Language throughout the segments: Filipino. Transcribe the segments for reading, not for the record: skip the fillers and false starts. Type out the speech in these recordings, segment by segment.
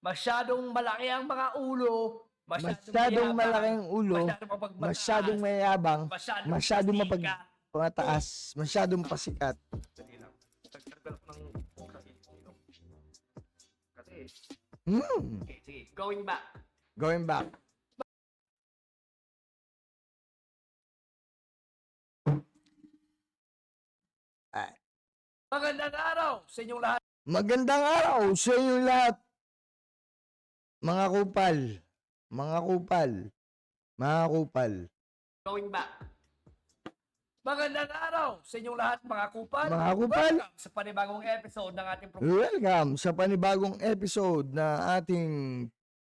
Masyadong malaki ang mga ulo, masyadong Masyadong mayabang, malaking ulo, masyadong masyadong mapagmataas, mayabang, masyadong masyadong pasika. mapagmataas, masyadong pasikat. Dali lang. Nagtagal ng kasi, okay, sige, going back. Going back. Ah, Magandang araw sa inyong lahat. Magandang araw sa inyo lahat, mga kupal. Mga kupal. Mga kupal. Going back. Magandang araw sa inyong lahat, mga kupal. Mga kupal. Welcome sa panibagong episode ng ating program. Welcome sa panibagong episode na ating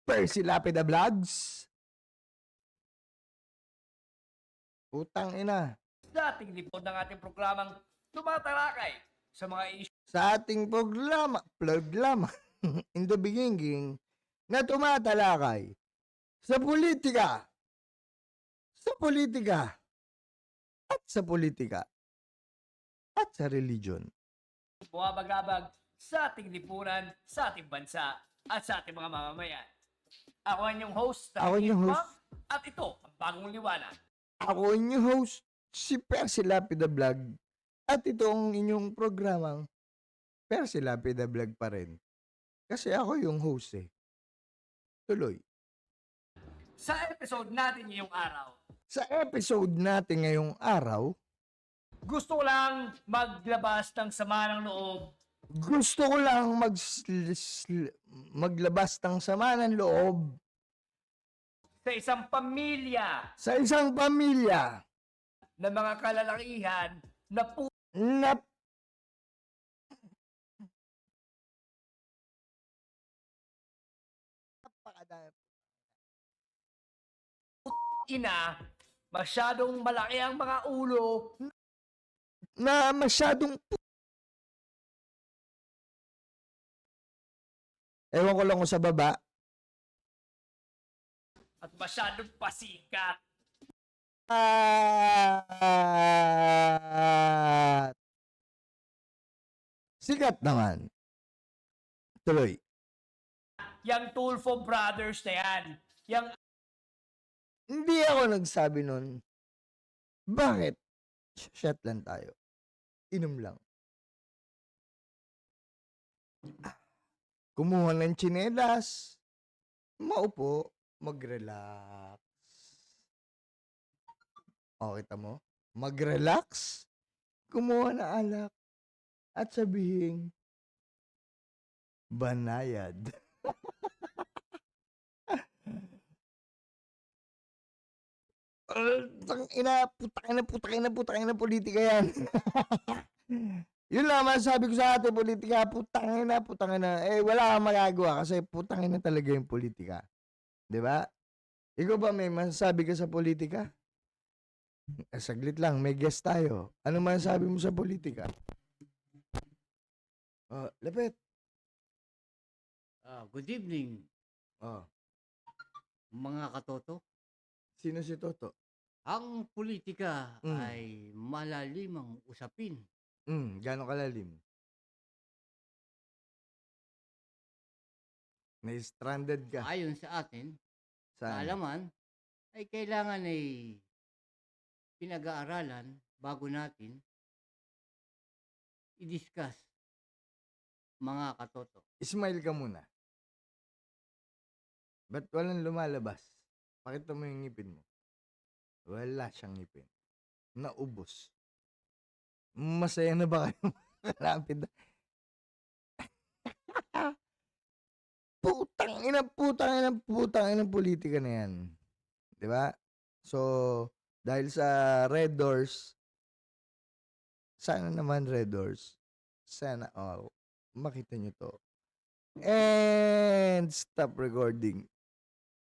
Percy Lapida Vlogs. Utang ina. Dating lipod ng ating programang tumatalakay sa mga issue Sa ating programa in the beginning na tumatalakay sa politika, at sa religion. bumabagabag sa ating lipunan, sa ating bansa, at sa ating mga mamamayan. Ako ang inyong host, Ako yung host. at ito ang bagong liwanag. Ako inyong host, si Percy Lapida Vlog, at ito ang inyong programang Percy Lapida Vlog pa rin. Kasi ako yung host eh. Tuloy. Sa episode natin ngayong araw, Sa episode natin ngayong araw, gusto ko lang maglabas ng sama ng loob gusto ko lang maglabas ng sama ng loob sa isang pamilya sa isang pamilya ng mga kalalakihan na na ina, masyadong malaki ang mga ulo, na masyadong ewan ko lang kung sa baba at masyadong pasikat. at sikat naman. Tuloy. Yang Tulfo Brothers na yan. Yang Hindi ako nagsabi nun. Bakit? Shot lang tayo. Inom lang. Kumuha ng tsinelas. Maupo. Mag-relax. O, kita mo? Mag-relax. Kumuha na alak. At sabihin, banayad. Putang ina, politika yan. Yun lang masasabi ko sa ating politika, putang ina. Eh, wala kang magagawa kasi putang ina talaga yung politika. Diba? Ikaw ba may masasabi ka sa politika? Saglit lang, may guest tayo. Ano masasabi mo sa politika? Oh, lapit. Good evening, Oh, mga katoto. sino si Toto? Ang politika Mm. ay malalimang usapin. Gano'ng kalalim? Na-stranded ka. Ayon sa atin, Saan? kaalaman ay kailangan ay pinag-aaralan bago natin i-discuss, mga katoto. Smile ka muna. Ba't walang lumalabas? Pakita mo yung ngipin mo. Wala siyang ngipin. Naubos. Masaya na ba kayo? Malapit na. Putang ina politika na yan. Diba? So, dahil sa Red Doors, sana naman Red Doors, sana, makita nyo to. And stop recording.